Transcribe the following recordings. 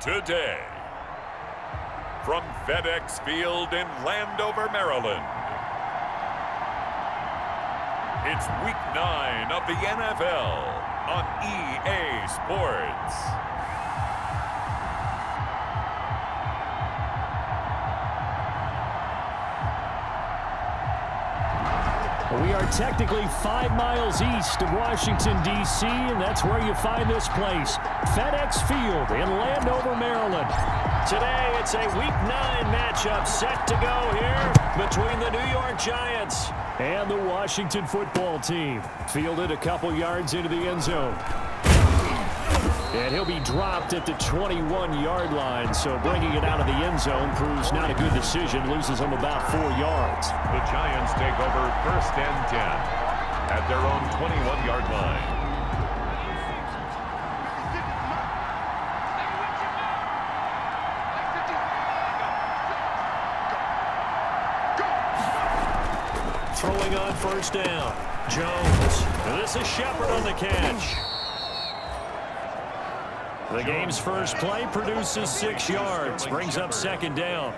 today. From FedEx Field in Landover, Maryland, it's Week 9 of the NFL on EA Sports. We are technically 5 miles east of Washington, D.C., and that's where you find this place, FedEx Field in Landover, Maryland. Today, it's a Week 9 matchup set to go here between the New York Giants and the Washington football team. Fielded a couple yards into the end zone. And he'll be dropped at the 21-yard line, so bringing it out of the end zone proves not a good decision. Loses him about 4 yards. The Giants take over 1st and 10 at their own 21-yard line. Throwing on 1st down, Jones. And this is Shepard on the catch. The game's first play produces 6 yards, brings up 2nd down.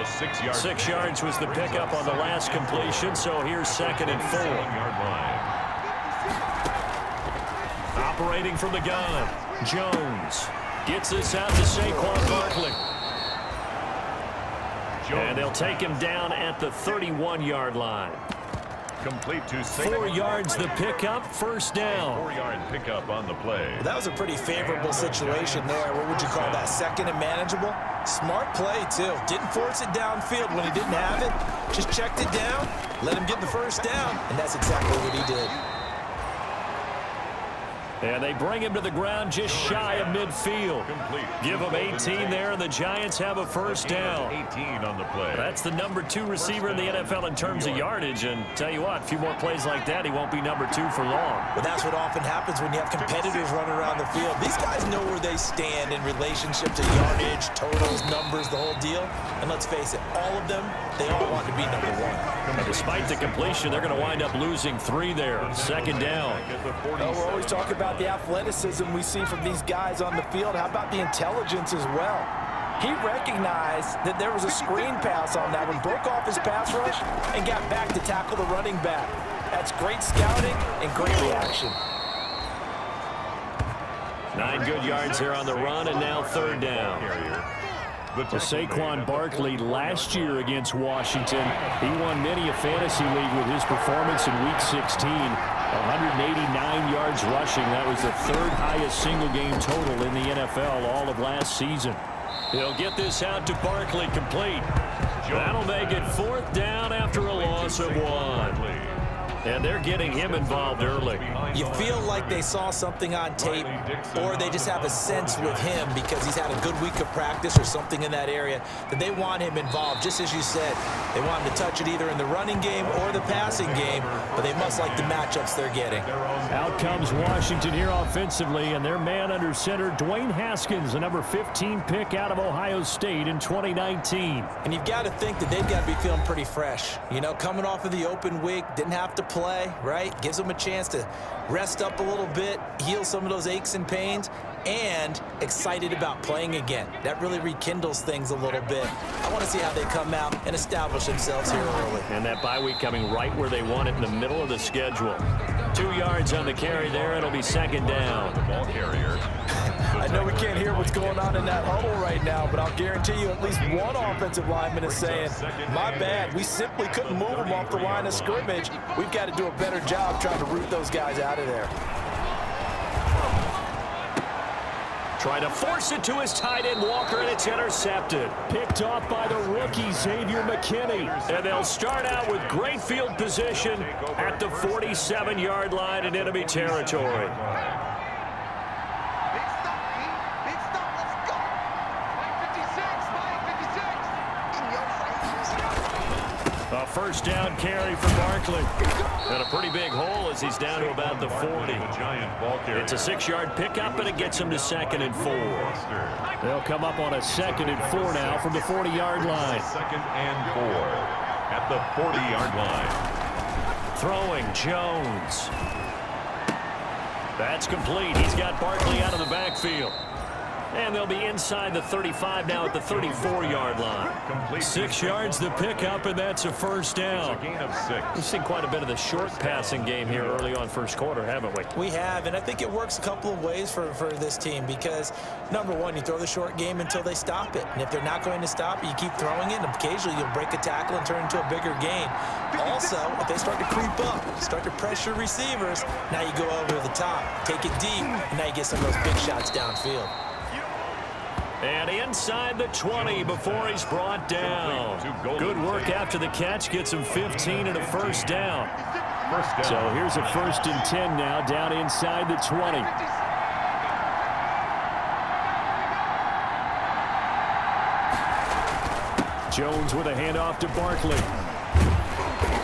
6 yards was the pickup on the last completion, so here's 2nd and 4. Operating from the gun, Jones gets this out to Saquon Barkley. And they'll take him down at the 31-yard line. Complete to 4 yards the pickup, 1st down. 4-yard pickup on the play. Well, that was a pretty favorable situation there. What would you call that? 2nd and manageable? Smart play, too. Didn't force it downfield when he didn't have it. Just checked it down, let him get the 1st down, and that's exactly what he did. And they bring him to the ground just shy of midfield. Give him 18 there, and the Giants have a 1st down. 18 on the play. That's the number 2 receiver in the NFL in terms of yardage. And tell you what, a few more plays like that, he won't be number 2 for long. Well, that's what often happens when you have competitors running around the field. These guys know where they stand in relationship to yardage, totals, numbers, the whole deal. And let's face it, all of them, they all want to be number 1. And despite the completion, they're going to wind up losing 3 there. 2nd down. Well, we're always talking about the athleticism we see from these guys on the field. How about the intelligence as well? He recognized that there was a screen pass on that one, broke off his pass rush, and got back to tackle the running back. That's great scouting and great reaction. 9 good yards here on the run, and now 3rd down. To Saquon Barkley last year against Washington, he won many a fantasy league with his performance in Week 16. 189 yards rushing. That was the 3rd highest single game total in the NFL all of last season. He'll get this out to Barkley, complete. That'll make it 4th down after a loss of 1. And they're getting him involved early. You feel like they saw something on tape, or they just have a sense with him because he's had a good week of practice or something in that area that they want him involved. Just as you said, they want him to touch it either in the running game or the passing game, but they must like the matchups they're getting. Out comes Washington here offensively, and their man under center, Dwayne Haskins, the number 15 pick out of Ohio State in 2019. And you've got to think that they've got to be feeling pretty fresh. You know, coming off of the open week, didn't have to play, right? Gives them a chance to rest up a little bit, heal some of those aches and pains, and excited about playing again. That really rekindles things a little bit. I want to see how they come out and establish themselves here early. And that bye week coming right where they want it, in the middle of the schedule. 2 yards on the carry there. It'll be 2nd down. The ball carrier. I know we can't hear what's going on in that huddle right now, but I'll guarantee you at least one offensive lineman is saying, my bad, we simply couldn't move them off the line of scrimmage. We've got to do a better job trying to root those guys out of there. Try to force it to his tight end, Walker, and it's intercepted. Picked off by the rookie, Xavier McKinney. And they'll start out with great field position at the 47-yard line in enemy territory. A 1st down carry for Barkley. And a pretty big hole as he's down to about the 40. It's a 6-yard pickup, and it gets him to 2nd and 4. They'll come up on a 2nd and 4 now from the 40-yard line. 2nd and 4 at the 40-yard line. Throwing, Jones. That's complete. He's got Barkley out of the backfield. And they'll be inside the 35 now at the 34-yard line. 6 yards to pick up, and that's a first down. A gain of 6. We've seen quite a bit of the short passing game here early on first quarter, haven't we? We have, and I think it works a couple of ways for this team because, number one, you throw the short game until they stop it. And if they're not going to stop it, you keep throwing it, and occasionally you'll break a tackle and turn into a bigger gain. Also, if they start to creep up, start to pressure receivers, now you go over the top, take it deep, and now you get some of those big shots downfield. And inside the 20 before he's brought down. Good work after the catch. Gets him 15 and a first down. So here's a 1st and 10 now down inside the 20. Jones with a handoff to Barkley.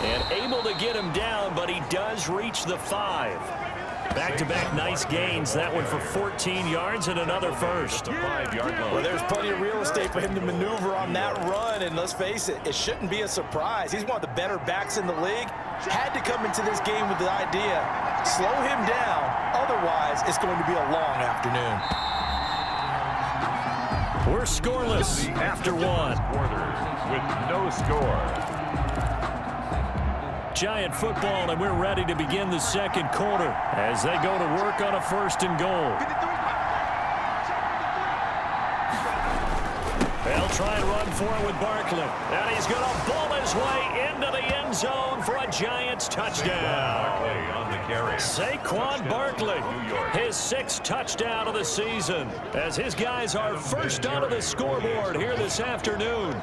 And able to get him down, but he does reach the 5. Back-to-back nice gains. That one for 14 yards and another first. Well, there's plenty of real estate for him to maneuver on that run, and let's face it, it shouldn't be a surprise. He's one of the better backs in the league. Had to come into this game with the idea, slow him down, otherwise it's going to be a long afternoon. We're scoreless after 1. With no score. Giant football, and we're ready to begin the second quarter as they go to work on a 1st and goal. They'll try and run for it with Barkley. And he's going to ball his way into the end zone for a Giants touchdown. On the carry. SAQUON Barkley, his 6th touchdown of the season, as his guys are first onto the scoreboard here this afternoon.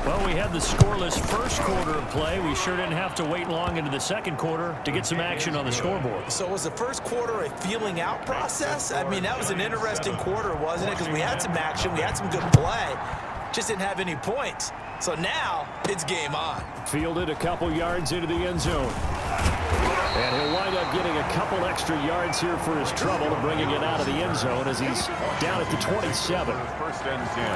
Well, we had the scoreless first quarter of play. We sure didn't have to wait long into the second quarter to get some action on the scoreboard. So was the first quarter a feeling out process? I mean, that was an interesting quarter, wasn't it? Because we had some action, we had some good play, just didn't have any points. So now it's game on. Fielded a couple yards into the end zone. And he'll wind up getting a couple extra yards here for his trouble and bringing it out of the end zone as he's down at the 27. 1st and 10.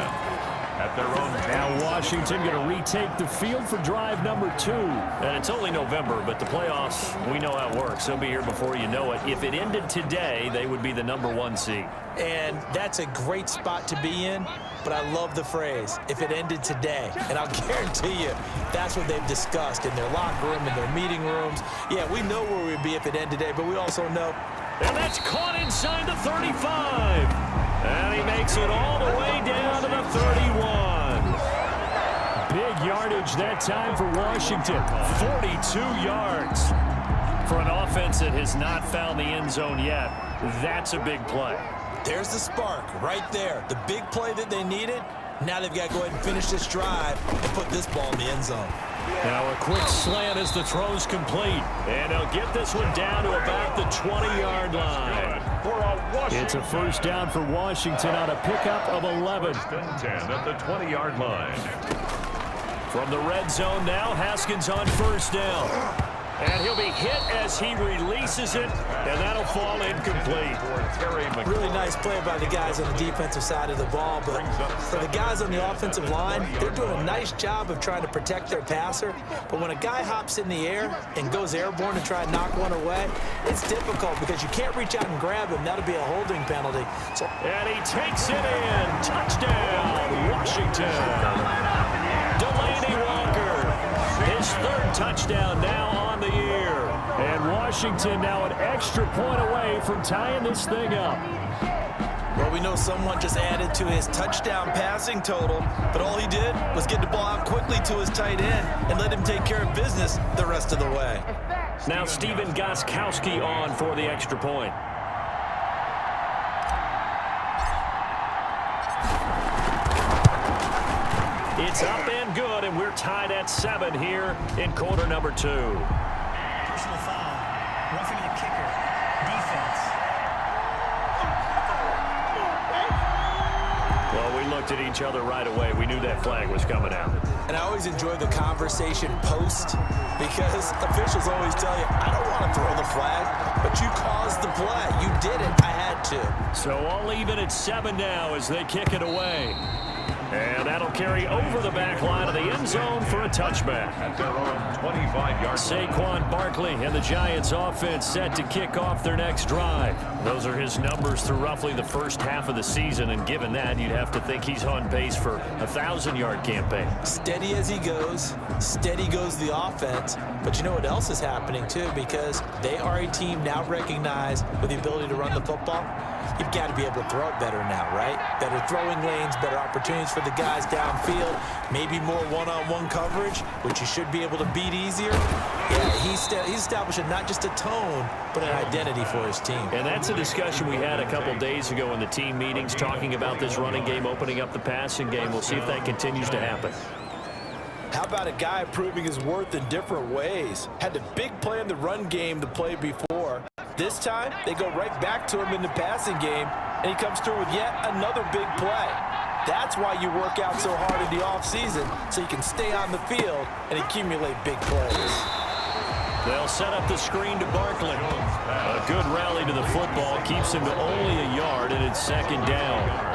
At their own. Now Washington going to retake the field for drive number 2. And it's only November, but the playoffs, we know how it works. They'll be here before you know it. If it ended today, they would be the number 1 seed. And that's a great spot to be in, but I love the phrase, if it ended today. And I'll guarantee you, that's what they've discussed in their locker room, in their meeting rooms. Yeah, we know where we'd be if it ended today, but we also know. And that's caught inside the 35. And he makes it all the way down to the 31. Big yardage that time for Washington. 42 yards. For an offense that has not found the end zone yet, that's a big play. There's the spark right there. The big play that they needed. Now they've got to go ahead and finish this drive and put this ball in the end zone. Now a quick slant as the throw's complete. And he'll get this one down to about the 20-yard line. It's a first down for Washington on a pickup of 11. 1st and 10 at the 20-yard line. From the red zone now, Haskins on first down. And he'll be hit as he releases it, and that'll fall incomplete. Really nice play by the guys on the defensive side of the ball, but for the guys on the offensive line, they're doing a nice job of trying to protect their passer. But when a guy hops in the air and goes airborne to try and knock one away, it's difficult because you can't reach out and grab him. That'll be a holding penalty. And he takes it in. Touchdown, Washington. Delaney Walker, his 3rd touchdown now on the year. And Washington now an extra point away from tying this thing up. Well, we know someone just added to his touchdown passing total, but all he did was get the ball out quickly to his tight end and let him take care of business the rest of the way. Now Steven Gostkowski on for the extra point. It's up and good, and we're tied at 7 here in quarter number 2. Personal foul, roughing the kicker, defense. Well, we looked at each other right away. We knew that flag was coming out. And I always enjoy the conversation post because officials always tell you, I don't want to throw the flag, but you caused the play. You did it. I had to. So all even at 7 now as they kick it away. And that'll carry over the back line of the end zone for a touchback. At their own 25-yard. SAQUON Barkley and the Giants offense set to kick off their next drive. Those are his numbers through roughly the first half of the season, and given that, you'd have to think he's on pace for a 1,000-yard campaign. Steady as he goes, steady goes the offense. But you know what else is happening, too, because they are a team now recognized with the ability to run the football. You've got to be able to throw it better now, right? Better throwing lanes, better opportunities for the guys downfield, maybe more one-on-one coverage, which you should be able to beat easier. Yeah, he's establishing not just a tone, but an identity for his team. And that's a discussion we had a couple days ago in the team meetings, talking about this running game, opening up the passing game. We'll see if that continues to happen. How about a guy proving his worth in different ways? Had a big play in the run game to play before. This time, they go right back to him in the passing game, and he comes through with yet another big play. That's why you work out so hard in the offseason, so you can stay on the field and accumulate big plays. They'll set up the screen to Barkley. A good rally to the football keeps him to only a yard, and it's second down.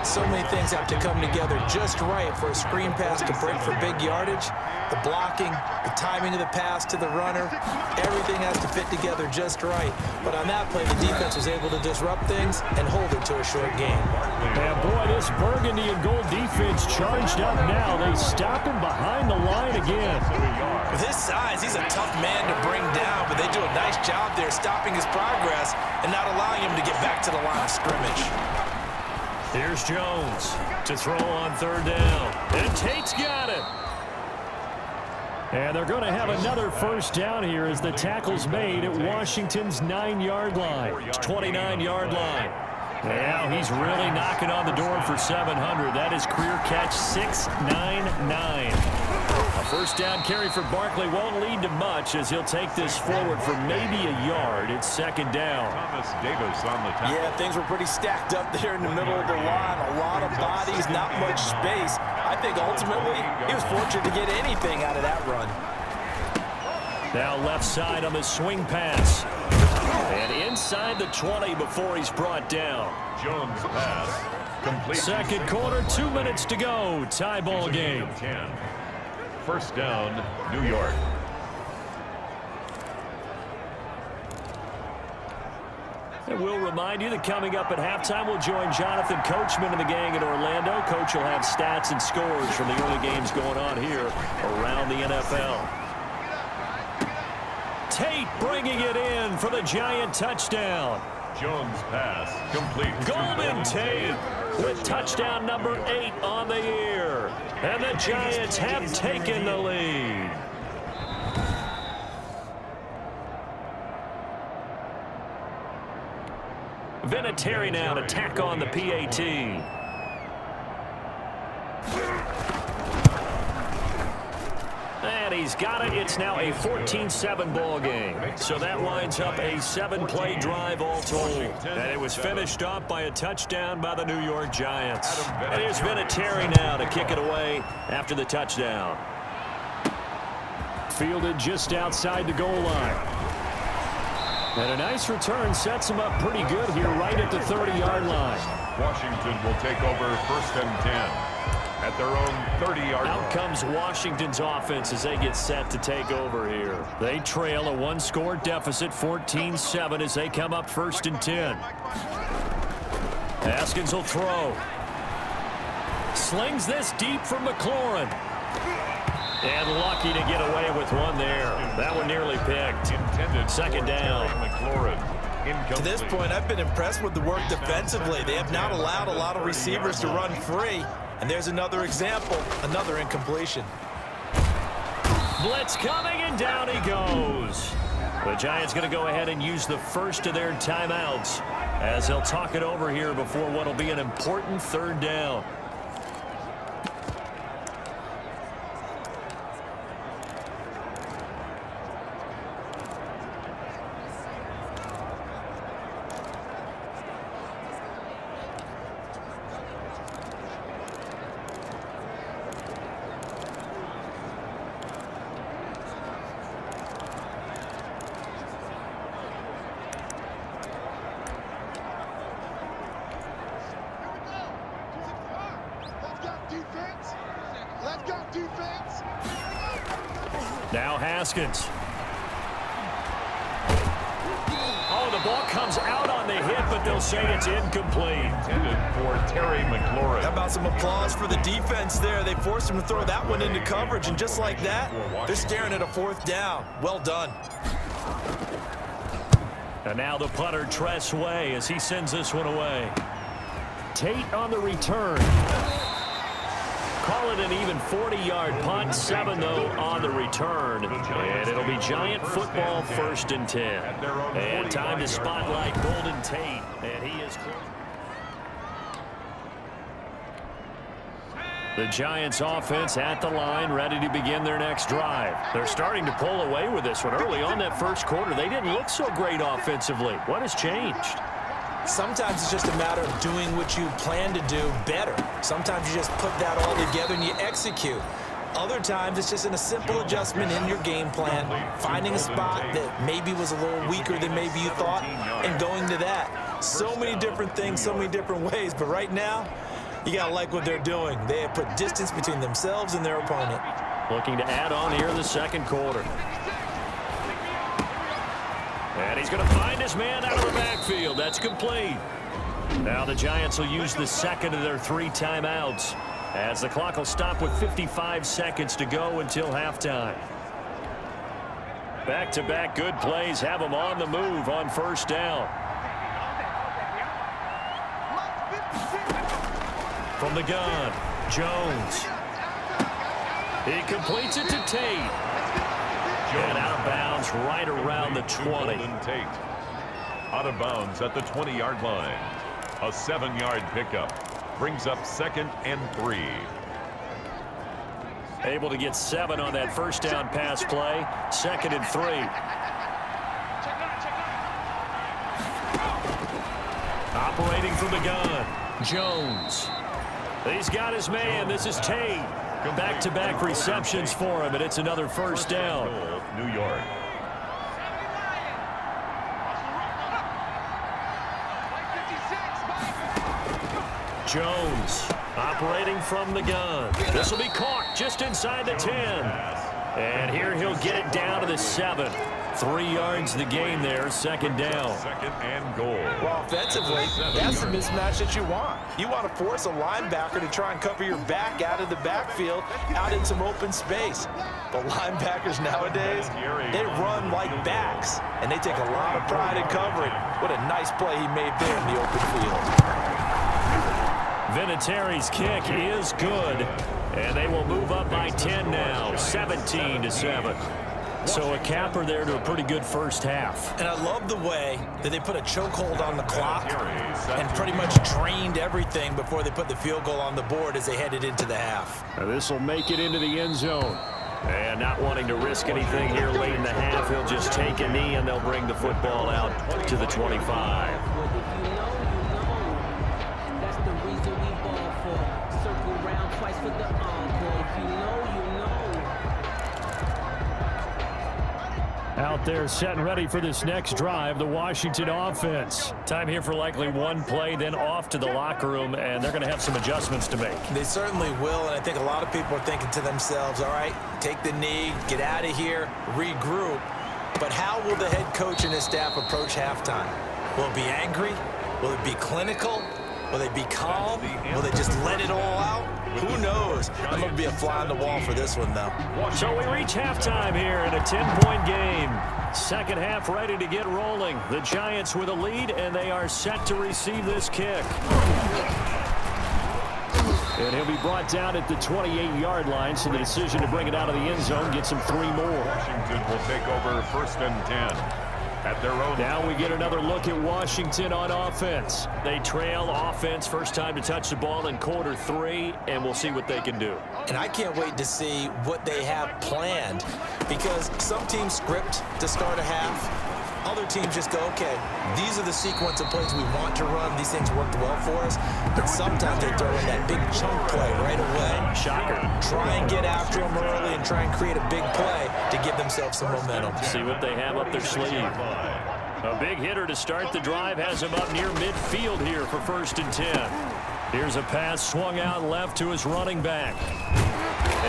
So many things have to come together just right for a screen pass to break for big yardage. The blocking, the timing of the pass to the runner, everything has to fit together just right. But on that play, the defense was able to disrupt things and hold it to a short game. And boy, this burgundy and gold defense charged up now. They stop him behind the line again. With his size, he's a tough man to bring down, but they do a nice job there stopping his progress and not allowing him to get back to the line of scrimmage. Here's Jones to throw on third down. And Tate's got it. And they're going to have another first down here as the tackle's made at Washington's 9-yard line. 29-yard line. Now he's really knocking on the door for 700. That is career catch 699. A first down carry for Barkley won't lead to much as he'll take this forward for maybe a yard. It's second down. Thomas Davis on the tackle. Yeah, things were pretty stacked up there in the middle of the line. A lot of bodies, not much space. I think ultimately he was fortunate to get anything out of that run. Now left side on the swing pass. And inside the 20 before he's brought down. Jones pass. Complete. Second quarter, 2 minutes to go. Tie ball game. 10. First down, New York. And we'll remind you that coming up at halftime, we'll join Jonathan Coachman and the gang in Orlando. Coach will have stats and scores from the early games going on here around the NFL. Tate bringing it in for the Giant touchdown. Jones pass. Complete. Golden Tate with touchdown number 8 on the year. And the Giants have taken the lead. Vinatieri now to tack on the PAT. And he's got it. It's now a 14-7 ball game. So that winds up a 7-play drive all told. And it was finished off by a touchdown by the New York Giants. And here's Vinatieri now to kick it away after the touchdown. Fielded just outside the goal line. And a nice return sets him up pretty good here right at the 30-yard line. Washington will take over first and 10 at their own 30-yard line. Out comes Washington's offense as they get set to take over here. They trail a 1-score deficit, 14-7, as they come up first and 10. Haskins will throw. Slings this deep from Mclaurin. And lucky to get away with one there. That one nearly picked. Intended second down. Mclaurin. To this point, I've been impressed with the work defensively. They have not allowed a lot of receivers to run free. And there's another example, another incompletion. Blitz coming, and down he goes. The Giants going to go ahead and use the first of their timeouts as they'll talk it over here before what will be an important third down. Now Haskins. Oh, the ball comes out on the hit, but they'll say it's incomplete. Intended for Terry Mclaurin. How about some applause for the defense there? They forced him to throw that one into coverage, and just like that, they're staring at a 4th down. Well done. And now the punter, Tress Way, as he sends this one away. Tate on the return. Call it an even 40-yard punt, 7 though on the return. And it'll be Giant football, 1st and 10. And time to spotlight Golden Tate. And he is close. The Giants offense at the line, ready to begin their next drive. They're starting to pull away with this one. Early on that first quarter, they didn't look so great offensively. What has changed? Sometimes it's just a matter of doing what you plan to do better. Sometimes you just put that all together and you execute. Other times it's just in a simple adjustment in your game plan, finding a spot that maybe was a little weaker than maybe you thought, and going to that. So many different things, so many different ways, but right now, you gotta like what they're doing. They have put distance between themselves and their opponent. Looking to add on here in the second quarter. And he's going to find his man out of the backfield. That's complete. Now the Giants will use the second of their 3 timeouts, as the clock will stop with 55 seconds to go until halftime. Back-to-back good plays have them on the move on 1st down. From the gun, Jones. He completes it to Tate. And out of bounds right around the 20. Tate. Out of bounds at the 20-yard line. A 7-yard pickup. Brings up 2nd and 3. Able to get 7 on that 1st down pass play. 2nd and 3. Operating from the gun, Jones. He's got his man. This is Tate. Back-to-back receptions for him, and it's another 1st down. New York. Jones operating from the gun. This will be caught just inside the 10. And here he'll get it down to the 7. 3 yards the gain there, 2nd down. 2nd and goal. Well, offensively, that's the mismatch that you want. You want to force a linebacker to try and cover your back out of the backfield, out in some open space. But linebackers nowadays, they run like backs, and they take a lot of pride in covering. What a nice play he made there in the open field. Vinatieri's kick is good, and they will move up by 10 now, 17-7. So a capper there to a pretty good 1st half. And I love the way that they put a chokehold on the clock and pretty much drained everything before they put the field goal on the board as they headed into the half. Now this will make it into the end zone. And not wanting to risk anything here late in the half, he'll just take a knee and they'll bring the football out to the 25. Out there set and ready for this next drive, the Washington offense. Time here for likely 1 play, then off to the locker room, and they're going to have some adjustments to make. They certainly will, and I think a lot of people are thinking to themselves, all right, take the knee, get out of here, regroup. But how will the head coach and his staff approach halftime? Will it be angry? Will it be clinical? Will they be calm? Will they just let it all out? Who knows? I'm going to be a fly on the wall for this one, though. So we reach halftime here in a 10-point game. 2nd half ready to get rolling. The Giants with a lead, and they are set to receive this kick. And he'll be brought down at the 28-yard line, so the decision to bring it out of the end zone gets him 3 more. Washington will take over 1st and 10. At their own. Now we get another look at Washington on offense. They trail offense, first time to touch the ball in quarter 3, and we'll see what they can do. And I can't wait to see what they have planned, because some teams script to start a half. Other teams just go, okay, these are the sequence of plays we want to run. These things worked well for us. But sometimes they throw in that big chunk play right away. Shocker. Try and get after them early and try and create a big play to give themselves some momentum. See what they have up their sleeve. A big hitter to start the drive has him up near midfield here for 1st and 10. Here's a pass swung out left to his running back.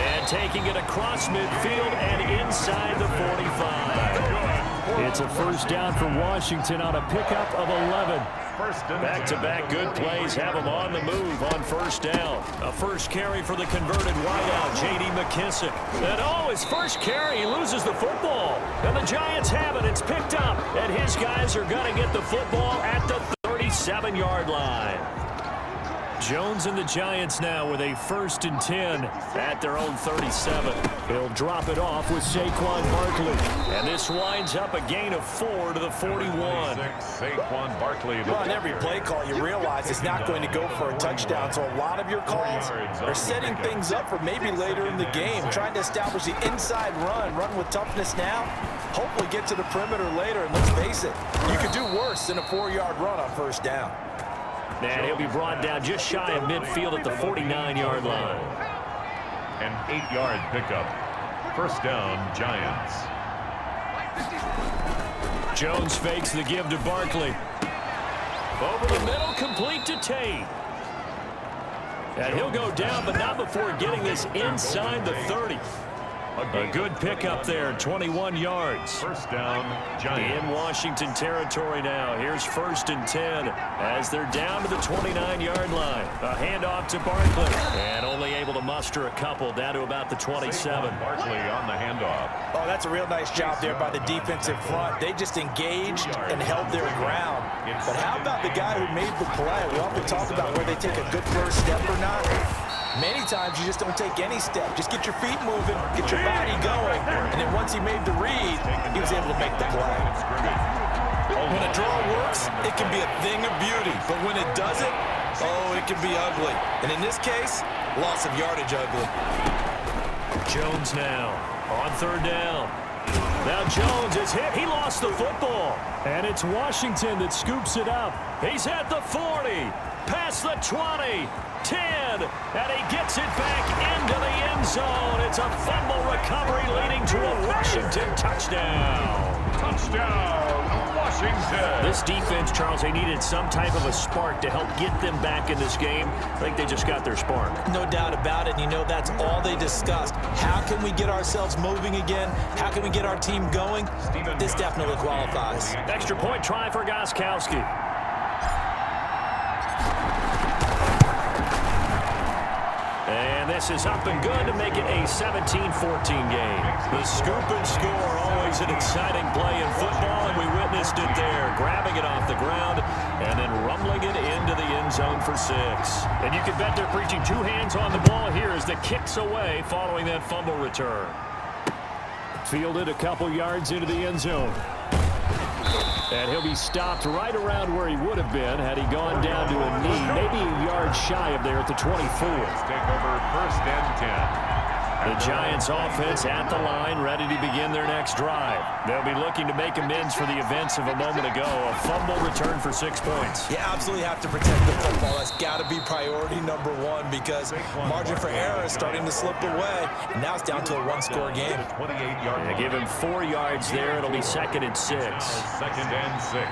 And taking it across midfield and inside the 45. It's a first down for Washington on a pickup of 11. Back-to-back good plays have them on the move on first down. A first carry for the converted wideout, J.D. McKissick. And his first carry, he loses the football. And the Giants have it. It's picked up. And his guys are going to get the football at the 37-yard line. Jones and the Giants now with a 1st and 10 at their own 37. He'll drop it off with Saquon Barkley. And this winds up a gain of 4 to the 41. Saquon Barkley. On every play call, you realize it's not going to go for a touchdown. So a lot of your calls are setting things up for maybe later in the game, trying to establish the inside run with toughness now. Hopefully get to the perimeter later, and let's face it, you could do worse than a 4-yard run on first down. And he'll be brought down just shy of midfield at the 49-yard line. An 8-yard pickup. First down, Giants. Jones fakes the give to Barkley. Over the middle, complete to Tate. And he'll go down, but not before getting this inside the 30. A good pickup there, 21 yards. First down, Giants. In Washington territory now. Here's 1st and 10 as they're down to the 29-yard line. A handoff to Barkley. And only able to muster a couple down to about the 27. Barkley on the handoff. Oh, that's a real nice job there by the defensive front. They just engaged and held their ground. But how about the guy who made the play? We often talk about where they take a good first step or not. Many times you just don't take any step. Just get your feet moving, get your body going, and then once he made the read, he was able to make the play. When a draw works, it can be a thing of beauty, but when it doesn't, oh, it can be ugly. And in this case, loss of yardage ugly. Jones now on 3rd down. Now Jones is hit. He lost the football. And it's Washington that scoops it up. He's at the 40, past the 20. 10, and he gets it back into the end zone. It's a fumble recovery leading to a Washington touchdown. Touchdown, Washington. This defense, Charles, they needed some type of a spark to help get them back in this game. I think they just got their spark. No doubt about it. You know, that's all they discussed. How can we get ourselves moving again? How can we get our team going? This definitely qualifies. Extra point try for Gostkowski. And this is up and good to make it a 17-14 game. The scoop and score, always an exciting play in football, and we witnessed it there, grabbing it off the ground and then rumbling it into the end zone for 6. And you can bet they're preaching 2 hands on the ball here as the kick's away following that fumble return. Fielded a couple yards into the end zone. And he'll be stopped right around where he would have been had he gone down to a knee, maybe a yard shy of there at the 24. Take over 1st and 10. The Giants offense at the line, ready to begin their next drive. They'll be looking to make amends for the events of a moment ago. A fumble return for 6 points. You absolutely have to protect the football. That's got to be priority number 1 because margin for error is starting to slip away. And now it's down to a 1-score game. Yeah, give him 4 yards there. It'll be 2nd and 6. 2nd and 6.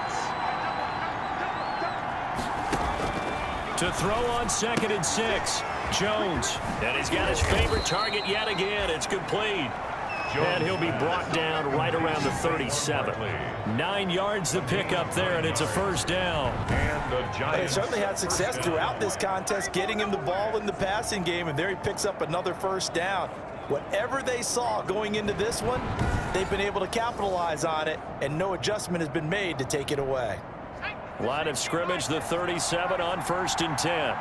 To throw on 2nd and 6. Jones, and he's got his favorite target yet again. It's complete. And he'll be brought down right around the 37. 9 yards to pick up there, and it's a first down. And the Giants they certainly had success throughout this contest, getting him the ball in the passing game, and there he picks up another first down. Whatever they saw going into this one, they've been able to capitalize on it, and no adjustment has been made to take it away. Line of scrimmage, the 37 on 1st and 10.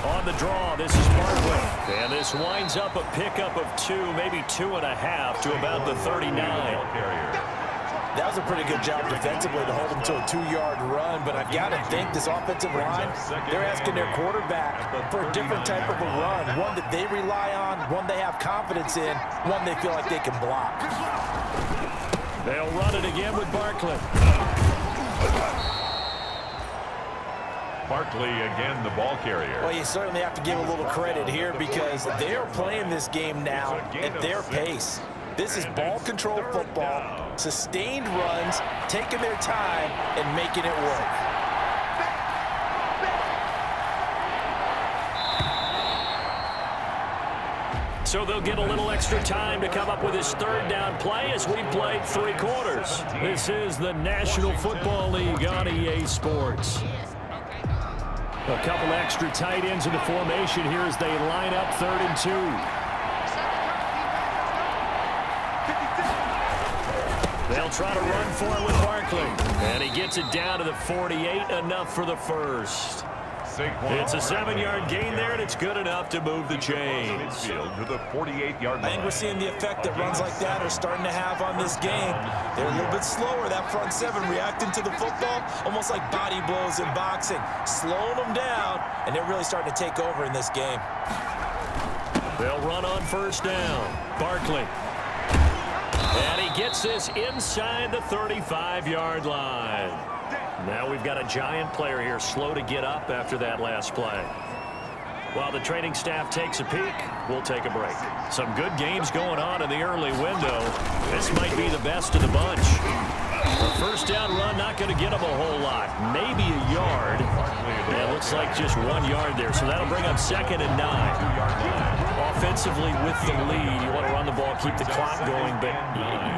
On the draw, this is Barkley. And this winds up a pickup of 2, maybe 2.5 to about the 39. That was a pretty good job defensively to hold him to a 2-yard run, but I've got to think this offensive line, they're asking their quarterback for a different type of a run, one that they rely on, one they have confidence in, one they feel like they can block. They'll run it again with Barkley. Barkley again, the ball carrier. Well, you certainly have to give a little credit here because they're playing this game now at their pace. This is ball control football, sustained runs, taking their time and making it work. So they'll get a little extra time to come up with his third down play as we played 3 quarters. This is the National Football League on EA Sports. A couple extra tight ends in the formation here as they line up 3rd and 2. They'll try to run for it with Barkley. And he gets it down to the 48, enough for the first. It's a 7-yard gain there, and it's good enough to move the chains. To the 48-yard line. I think we're seeing the effect that runs like that are starting to have on this game. They're a little bit slower, that front 7, reacting to the football, almost like body blows in boxing, slowing them down, and they're really starting to take over in this game. They'll run on 1st down. Barkley. And he gets this inside the 35-yard line. Now we've got a giant player here, slow to get up after that last play. While the training staff takes a peek, we'll take a break. Some good games going on in the early window. This might be the best of the bunch. A 1st down run, not going to get him a whole lot. Maybe a yard. Yeah, it looks like just 1 yard there, so that'll bring up 2nd and 9. Offensively with the lead, you want to run the ball, keep the clock going, but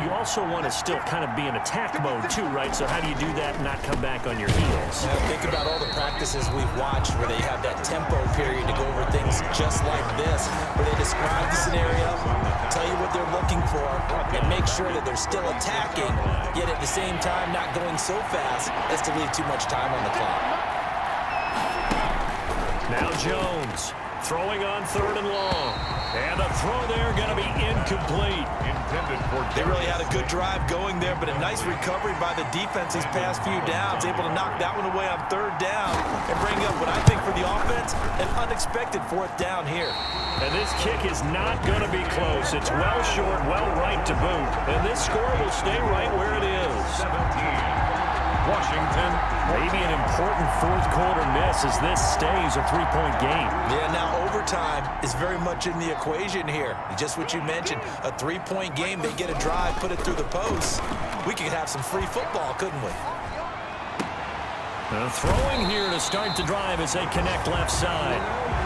you also want to still kind of be in attack mode too, right? So how do you do that and not come back on your heels? Yeah, think about all the practices we've watched where they have that tempo period to go over things just like this, where they describe the scenario, tell you what they're looking for, and make sure that they're still attacking, yet at the same time not going so fast as to leave too much time on the clock. Now Jones. Throwing on 3rd and long. And the throw there going to be incomplete. They really had a good drive going there, but a nice recovery by the defense these past few downs, able to knock that one away on 3rd down and bring up what I think for the offense, an unexpected 4th down here. And this kick is not going to be close. It's well short, well right to boot. And this score will stay right where it is. 17. Washington. Maybe an important 4th quarter miss as this stays a 3-point game. Yeah, now overtime is very much in the equation here. Just what you mentioned, a 3-point game, they get a drive, put it through the post. We could have some free football, couldn't we? Throwing here to start the drive as they connect left side.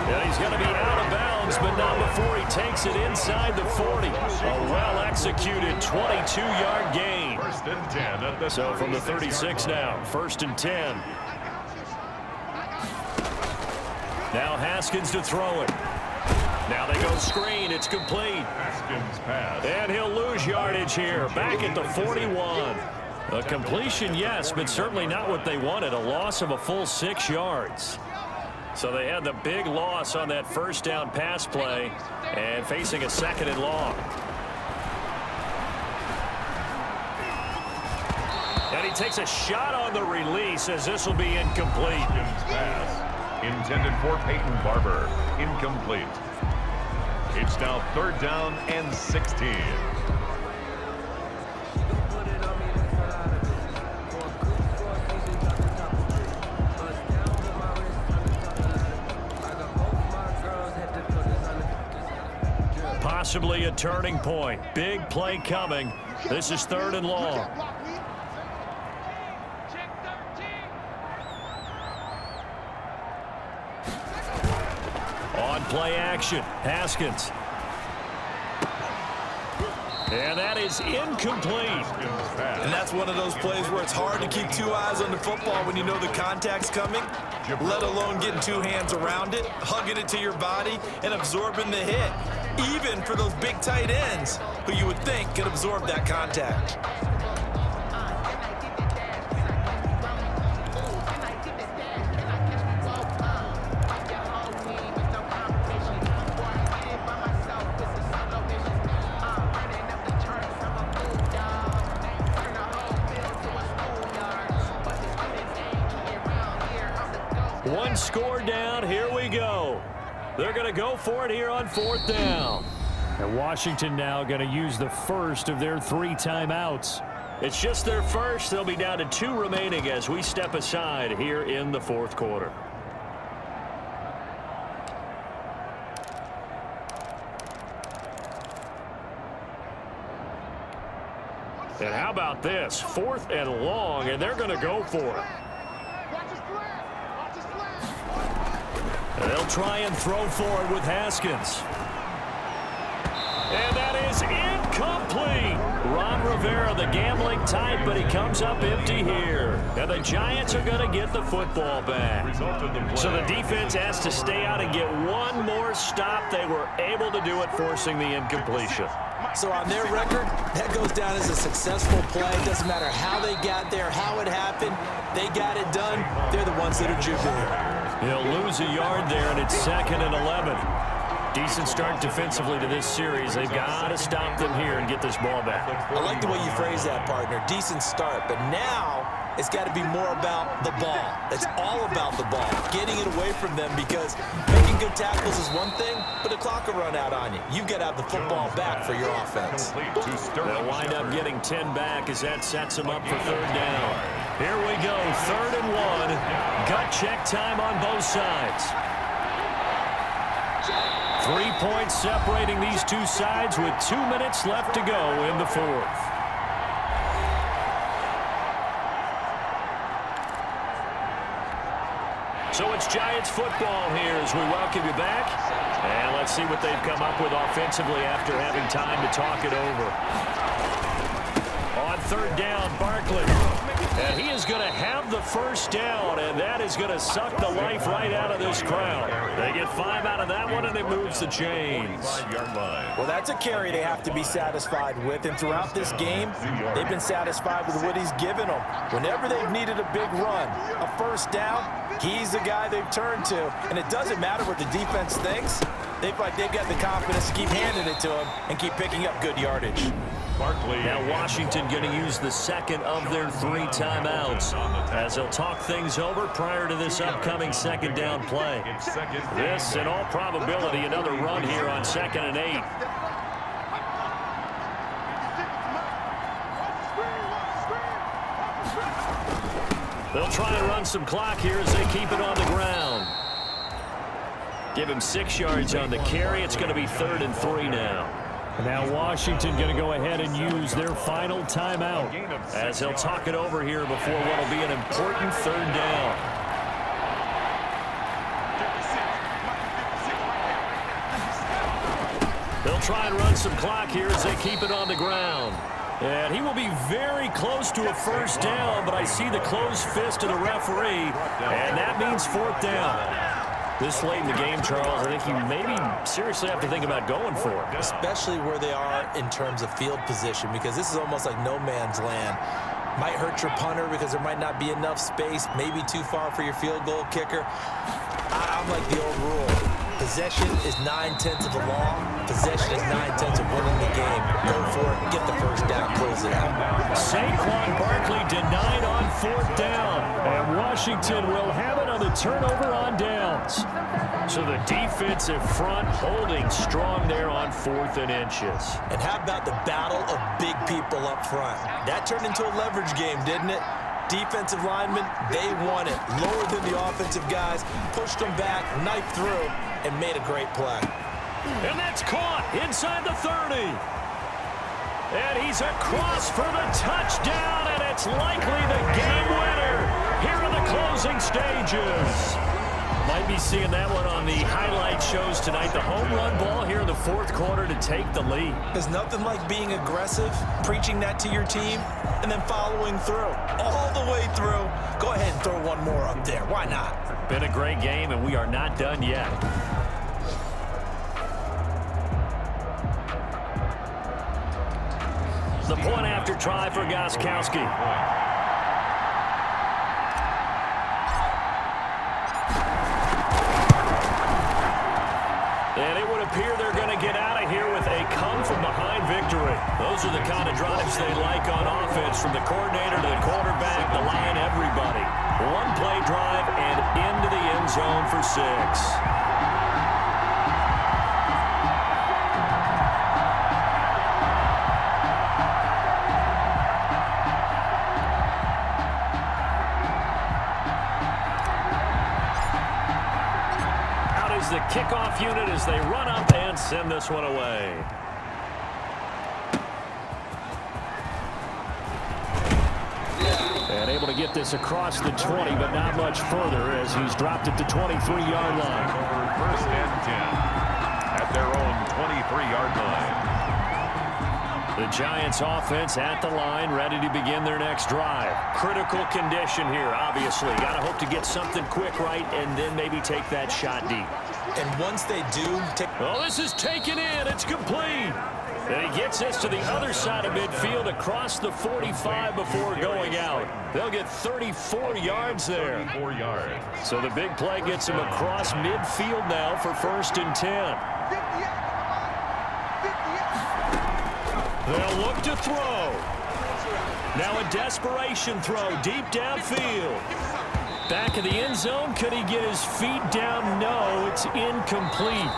And he's going to be out of bounds, but not before he takes it inside the 40. A well-executed 22-yard gain. 1st and 10 at the So from the 36 now, 1st and 10. Now Haskins to throw it. Now they go screen. It's complete. Haskins pass. And he'll lose yardage here. Back at the 41. A completion, yes, but certainly not what they wanted. A loss of a full 6 yards. So they had the big loss on that 1st down pass play and facing a 2nd and long. And he takes a shot on the release as this will be incomplete. Haskins pass. Intended for Peyton Barber. Incomplete. It's now 3rd down and 16. Possibly a turning point. Big play coming. This is 3rd and long. On play action, Haskins. And that is incomplete. And that's one of those plays where it's hard to keep 2 eyes on the football when you know the contact's coming, let alone getting 2 hands around it, hugging it to your body, and absorbing the hit. Even for those big tight ends who you would think could absorb that contact. One score down. Here we go. They're going to go for it here on 4th down. And Washington now going to use the first of their 3 timeouts. It's just their first. They'll be down to 2 remaining as we step aside here in the 4th quarter. And how about this? 4th and long, and they're going to go for it. They'll try and throw for it with Haskins. And that is incomplete. Ron Rivera, the gambling type, but he comes up empty here. And the Giants are going to get the football back. So the defense has to stay out and get one more stop. They were able to do it, forcing the incompletion. So on their record, that goes down as a successful play. It doesn't matter how they got there, how it happened. They got it done. They're the ones that are jubilant. He'll lose a yard there, and it's 2nd and 11. Decent start defensively to this series. They've got to stop them here and get this ball back. I like the way you phrase that, partner. Decent start, but now it's got to be more about the ball. It's all about the ball, getting it away from them, because making good tackles is one thing, but the clock will run out on you. You've got to have the football back for your offense. They'll wind up getting 10 back as that sets them up for 3rd down. Here we go, 3rd and 1. Gut check time on both sides. 3 points separating these two sides with 2 minutes left to go in the 4th. So it's Giants football here as we welcome you back. And let's see what they've come up with offensively after having time to talk it over. On 3rd down, Barkley. And he is going to have the 1st down, and that is going to suck the life right out of this crowd. They get 5 out of that one, and it moves the chains. Well, that's a carry they have to be satisfied with, and throughout this game, they've been satisfied with what he's given them. Whenever they've needed a big run, a 1st down, he's the guy they've turned to, and it doesn't matter what the defense thinks. They've got the confidence to keep handing it to him and keep picking up good yardage. Now Washington going to use the 2nd of their 3 timeouts as they'll talk things over prior to this upcoming 2nd down play. This, in all probability, another run here on 2nd and 8. They'll try and run some clock here as they keep it on the ground. Give him 6 yards on the carry. It's going to be 3rd and 3 now. Now Washington going to go ahead and use their final timeout as they'll talk it over here before what will be an important 3rd down. They'll try and run some clock here as they keep it on the ground. And he will be very close to a 1st down, but I see the closed fist of the referee, and that means 4th down. This late in the game, Charles, I think you maybe seriously have to think about going for it. Especially where they are in terms of field position, because this is almost like no man's land. Might hurt your punter because there might not be enough space, maybe too far for your field goal kicker. I'm like the old rule. Possession is 9/10 of the law. Possession is 9/10 of winning the game. Go for it, get the 1st down, close it out. SAQUON Barkley denied on 4th down, and Washington will have it on the turnover on downs. So the defensive front holding strong there on 4th and inches. And how about the battle of big people up front? That turned into a leverage game, didn't it? Defensive linemen, they won it. Lower than the offensive guys, pushed them back, knifed through, and made a great play. And that's caught inside the 30. And he's across for the touchdown, and it's likely the game winner here in the closing stages. Might be seeing that one on the highlight shows tonight. The home run ball here in the 4th quarter to take the lead. There's nothing like being aggressive, preaching that to your team, and then following through. All the way through. Go ahead and throw one more up there. Why not? Been a great game, and we are not done yet. The point after try for Gostkowski. And it would appear they're going to get out of here with a come-from-behind victory. Those are the kind of drives they like on offense, from the coordinator to the quarterback, the line, everybody. One-play drive and into the end zone for 6. The kickoff unit as they run up and send this one away. And able to get this across the 20, but not much further as he's dropped at the 23-yard line. 1st and 10 at their own 23-yard line. The Giants offense at the line, ready to begin their next drive. Critical condition here, obviously. Got to hope to get something quick right and then maybe take that shot deep. And once they do take... Oh, this is taken in. It's complete. And he gets this to the other side of midfield across the 45 before going out. They'll get 34 yards there. 34 yards. So the big play gets him across midfield now for 1st and 10. They'll look to throw. Now a desperation throw deep downfield. Back of the end zone. Could he get his feet down? No, it's incomplete.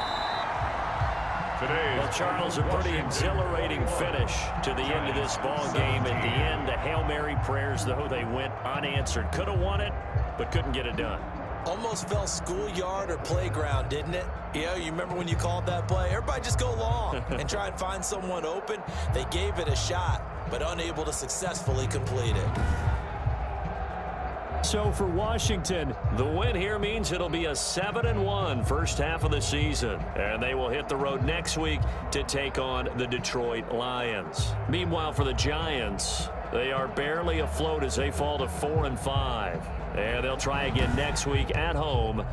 Well, Charles, a pretty exhilarating finish to the end of this ball game. At the end, the Hail Mary prayers, though, they went unanswered. Could have won it, but couldn't get it done. Almost fell schoolyard or playground, didn't it? You know, you remember when you called that play? Everybody just go long and try and find someone open. They gave it a shot, but unable to successfully complete it. So for Washington, the win here means it'll be a 7-1 first half of the season. And they will hit the road next week to take on the Detroit Lions. Meanwhile, for the Giants, they are barely afloat as they fall to 4-5. And they'll try again next week at home